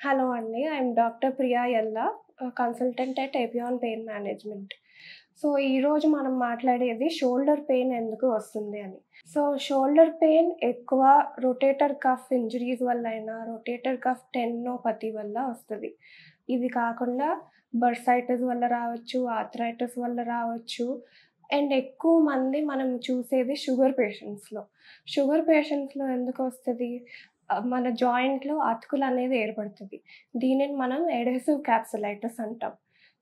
Hello అండి. I am doctor Priya Yalla, consultant at APN pain management. So, ఈరోజు మనం మాట్లాడేది షోల్డర్ పెయిన్ ఎందుకు వస్తుంది అని. సో, షోల్డర్ పెయిన్ ఎక్కువ రొటేటర్ కఫ్ ఇంజరీస్ వల్లైనా, రొటేటర్ కఫ్ టెండినోపతి వల్ల వస్తది. ఇది కాకుండా బర్సైటిస్ వల్ల రావచ్చు, ఆర్థరైటిస్ వల్ల రావచ్చు. అండ్ ఎక్కువ మంది మనం చూసేది షుగర్ పేషెంట్స్‌లో. షుగర్ పేషెంట్స్‌లో ఎందుకొస్తది? మన జాయింట్‌లో అతుకులనేది ఏర్పడతది. దీనిని మనం ఎడెసివ్ క్యాప్సులైటిస్ అంటాం.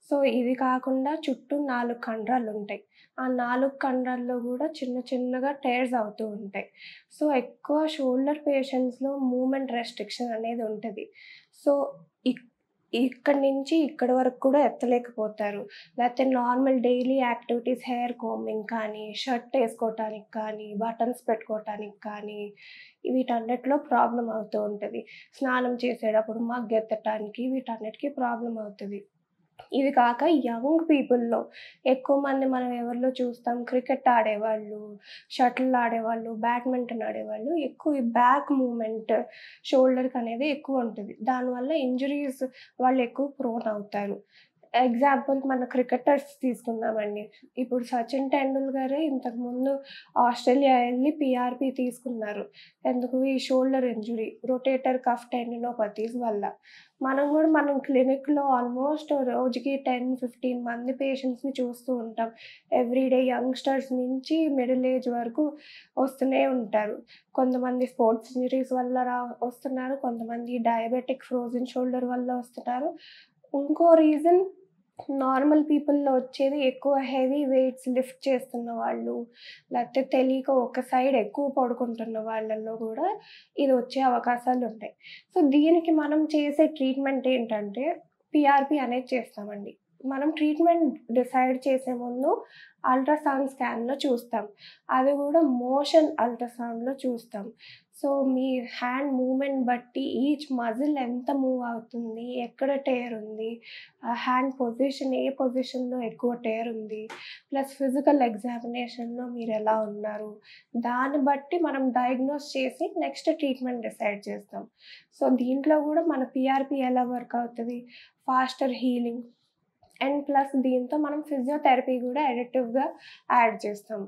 సో, ఇది కాకుండా చుట్టూ 4 కండరాలుంటాయి. ఆ 4 కండరాల్లో గూడా చిన్న చిన్నగా టేర్స్ అవుతూ ఉంటాయి. సో, ఎక్కువ షోల్డర్ పేషెంట్స్‌లో మూవ్‌మెంట్ రెస్ట్రిక్షన్ అనేది ఉంటది. సో, ఇక్ ఇక్కడి నుంచి ఇక్కడి వరకు కూడా ఎత్తలేకపోతారు. లేతే normal daily activities hair combing కానీ, షర్ట్ ఏసుకోవటానికి కానీ, బటన్స్ పెట్టుకోవటానికి కానీ, వీటన్నిటిలో ప్రాబ్లమ్ అవుతూ ఉంటది. స్నానం చేసేటప్పుడు మగ్గెత్తటానికి వీటన్నిటికి ప్రాబ్లమ్ అవుతది. ఇది కాక యంగ్ పీపుల్‌లో ఎక్కువ మంది మనం ఎవరిలో చూస్తాం, క్రికెట్ ఆడేవాళ్ళు, షటిల్ ఆడేవాళ్ళు, బ్యాడ్మింటన్ ఆడేవాళ్ళు ఎక్కువ ఈ బ్యాక్ మూవ్‌మెంట్ షోల్డర్‌కనేది ఎక్కువుంటది. దానివల్ల ఇంజరీస్ వాళ్ళు ఎక్కువ ప్రోన్ అవుతారు. ఎగ్జాంపుల్ మన క్రికెటర్స్ తీసుకుందామండి. ఇప్పుడు 'సచిన్ టెండూల్కరే' ఇంతకుముందు ఆస్ట్రేలియా ఎళ్లి పీఆర్‌పీ తీసుకున్నారు. ఎందుకు? ఈ షోల్డర్ ఇంజురీ, రొటేటర్ కఫ్ టెండినోపతీస్ వల్ల. మనం క్లినిక్‌లో ఆల్మోస్ట్ రోజుకి 10, 15 మంది పేషెంట్స్‌ని చూస్తూ ఉంటాం. ఎవ్రీడే యంగ్‌స్టర్స్ నుంచి మిడిల్ ఏజ్ వరకు వస్తూనే ఉంటారు. కొంతమంది స్పోర్ట్స్ ఇంజరీస్ వల్ల వస్తున్నారు. కొంతమంది డయాబెటిక్ ఫ్రోజెన్ షోల్డర్ వల్ల వస్తున్నారు. ఇంకో రీజన్ నార్మల్ పీపుల్‌లో వచ్చేది ఎక్కువ హెవీ వెయిట్స్ లిఫ్ట్ చేస్తున్న వాళ్ళు, లేకపోతే తెలియక ఒక సైడ్ ఎక్కువ పడుకుంటున్న వాళ్ళలో గూడా ఇది వచ్చే అవకాశాలుంటాయి. సో, దీనికి మనం చేసే ట్రీట్మెంట్ ఏంటంటే, పీఆర్‌పీ అనేది చేస్తామండి. మనం ట్రీట్మెంట్ డిసైడ్ చేసే ముందు అల్ట్రాసౌండ్ స్కాన్‌లో చూస్తాం. అది గూడా మోషన్ అల్ట్రాసౌండ్‌లో చూస్తాం. సో, మీ హ్యాండ్ మూవ్‌మెంట్ బట్టి ఈచ్ మజిల్ ఎంత మూవ్ అవుతుంది, ఎక్కడ టేర్ ఉంది, హ్యాండ్ పొజిషన్ ఏ పొజిషన్‌లో ఎక్కువ టేర్ ఉంది, ప్లస్ ఫిజికల్ ఎగ్జామినేషన్‌లో మీరెలా ఉన్నారు, దాన్ని బట్టి మనం డయాగ్నోస్ చేసి నెక్స్ట్ ట్రీట్మెంట్ డిసైడ్ చేస్తాం. సో, దీంట్లో గూడా మన పీఆర్‌పీ ఎలా వర్క్ అవుతది, ఫాస్టర్ హీలింగ్ అండ్ ప్లస్ దీంతో మనం ఫిజియోథెరపీ గూడా అడిటివ్‌గా యాడ్ చేస్తాం.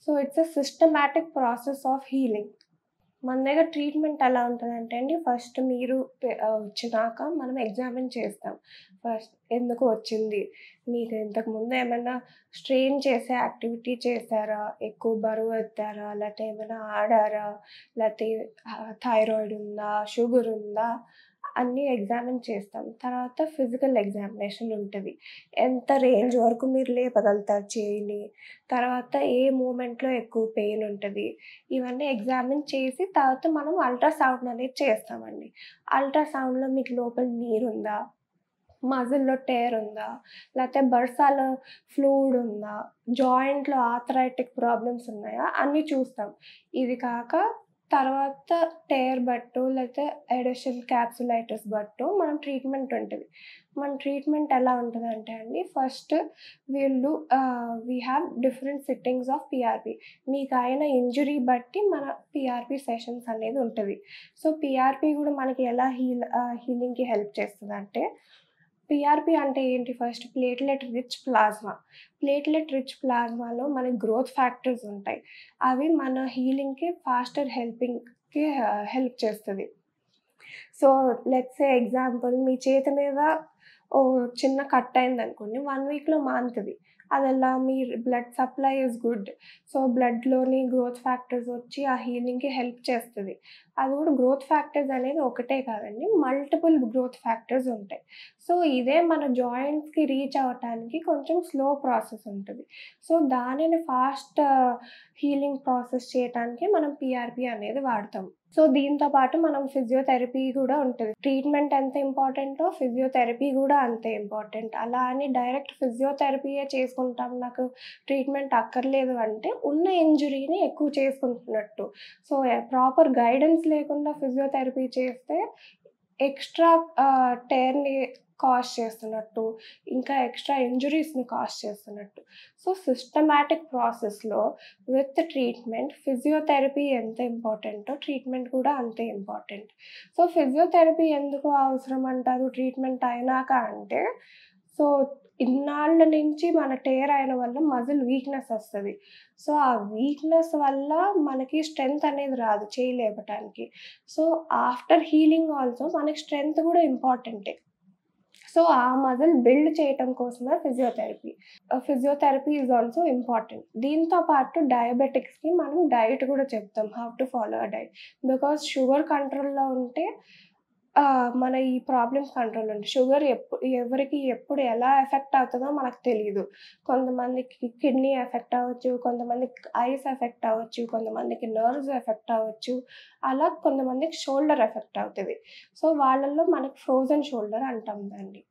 So, it's a systematic process of healing. మన దగ్గర ట్రీట్మెంట్ ఎలా ఉంటదంటే అండి, ఫస్ట్ మీరు వచ్చినాక మనం ఎగ్జామిన్ చేస్తాం. ఫస్ట్ ఎందుకు వచ్చింది? మీకు ఇంతకుముందు ఏమైనా స్ట్రెయిన్ చేసే యాక్టివిటీ చేశారా? ఎక్కువ బరువు ఎత్తారా? లేతే ఏమైనా ఆడారా? లేతే థైరాయిడ్ ఉందా? షుగర్ ఉందా? అన్నీ ఎగ్జామిన్ చేస్తాం. తర్వాత ఫిజికల్ ఎగ్జామినేషన్ ఉంటది. ఎంత రేంజ్ వరకు మీరు లేపగలుగుతారు చెయ్యిని? తర్వాత ఏ మూవ్‌మెంట్‌లో ఎక్కువ పెయిన్ ఉంటది? ఇవన్నీ ఎగ్జామిన్ చేసి తర్వాత మనం అల్ట్రాసౌండ్ అనేది చేస్తామండి. అల్ట్రాసౌండ్‌లో మీకు లోపల నీరుందా? మజిల్‌లో టేర్ ఉందా? లేతే బర్సాలో ఫ్లూయిడ్ ఉందా? జాయింట్‌లో ఆర్థరైటిక్ ప్రాబ్లమ్స్ ఉన్నాయా? అన్నీ చూస్తాం. ఇది కాక తర్వాత టేర్ బట్టో లేతే ఎడెషన్ క్యాప్సులైటిస్ బట్టో మనం ట్రీట్మెంట్ ఉంటది. మన ట్రీట్మెంట్ ఎలా ఉంటదంటే అండి, first we have different sittings of PRP. మీకయిన ఇంజురీ బట్టి మన పీఆర్‌పీ సెషన్స్ అనేది ఉంటది. సో, పీఆర్‌పీ గూడా మనకి ఎలా హీలింగ్‌కి హెల్ప్ చేస్తదంటే, పీఆర్‌పీ అంటే ఏంటి? First platelet rich plasma. Platelet rich ప్లాస్మాలో మనకి గ్రోత్ ఫ్యాక్టర్స్ ఉంటాయి. అవి మన హీలింగ్‌కి ఫాస్టర్ హెల్పింగ్‌కి హెల్ప్ చేస్తది. సో, లెట్స్ సే ఎగ్జాంపుల్ మీ చేతి మీద చిన్న కట్ అయిందనుకోండి, 1 వీక్‌లో మానుతది. అదెలా? మీ blood supply is good. So, బ్లడ్‌లోని గ్రోత్ ఫ్యాక్టర్స్ వచ్చి ఆ హీలింగ్‌కి హెల్ప్ చేస్తది. అది కూడా గ్రోత్ ఫ్యాక్టర్స్ అనేది ఒకటే కాదండి. మల్టిపుల్ గ్రోత్ ఫ్యాక్టర్స్ ఉంటాయి. సో, ఇదే మన జాయింట్స్‌కి రీచ్ అవ్వటానికి కొంచెం స్లో ప్రాసెస్ ఉంటది. సో, దానిని ఫాస్ట్ హీలింగ్ ప్రాసెస్ చేయటానికి మనం పీఆర్‌పీ అనేది వాడతాం. సో, దీంతో పాటు మనం ఫిజియోథెరపీ గూడా ఉంటది. ట్రీట్మెంట్ ఎంత ఇంపార్టెంటో ఫిజియోథెరపీ గూడా అంతే ఇంపార్టెంట్. అలా అని డైరెక్ట్ ఫిజియోథెరపీయే చేసుకుంటాం, నాకు ట్రీట్మెంట్ అక్కర్లేదు అంటే ఉన్న ఇంజురీని ఎక్కువ చేసుకుంటున్నట్టు. సో, ప్రాపర్ గైడెన్స్ లేకుండా ఫిజియోథెరపీ చేస్తే ఎక్స్‌ట్రా టేర్‌ని కాజ్ చేస్తున్నట్టు, ఇంకా ఎక్స్ట్రా ఇంజురీస్‌ని కాజ్ చేస్తున్నట్టు. సో, సిస్టమాటిక్ ప్రాసెస్‌లో విత్ ట్రీట్మెంట్ ఫిజియోథెరపీ ఎంత ఇంపార్టెంటో ట్రీట్మెంట్ కూడా అంతే ఇంపార్టెంట్. సో, ఫిజియోథెరపీ ఎందుకు అవసరం అంటారు ట్రీట్మెంట్ అయినాక అంటే, సో, ఇన్నాళ్ళ నుంచి మన టేర్ అయిన వల్ల మజిల్ వీక్‌నెస్ వస్తది. సో, ఆ వీక్‌నెస్ వల్ల మనకి స్ట్రెంత్ అనేది రాదు చెయ్యి లేపటానికి. సో, ఆఫ్టర్ హీలింగ్ ఆల్సో మనకి స్ట్రెంత్ కూడా ఇంపార్టెంటే. సో, ఆ మజిల్ బిల్డ్ చేయటం కోసమే physiotherapy. Physiotherapy is also important. దీంతో పాటు డయాబెటిక్స్‌కి మనం డైట్ కూడా చెప్తాం. How to follow a diet. Because sugar కంట్రోల్‌లో ఉంటే మన ఈ ప్రాబ్లమ్స్ కంట్రోల్ ఉంటాయి. షుగర్ ఎవరికి ఎప్పుడు ఎలా ఎఫెక్ట్ అవుతదో మనకు తెలీదు. కొంతమందికి కిడ్నీ ఎఫెక్ట్ అవ్వచ్చు, కొంతమందికి ఐస్ ఎఫెక్ట్ అవ్వచ్చు, కొంతమందికి నర్వ్స్ ఎఫెక్ట్ అవ్వచ్చు. అలా కొంతమందికి షోల్డర్ ఎఫెక్ట్ అవుతది. సో, వాళ్ళలో మనకి ఫ్రోజన్ షోల్డర్ అంటాం దాన్ని.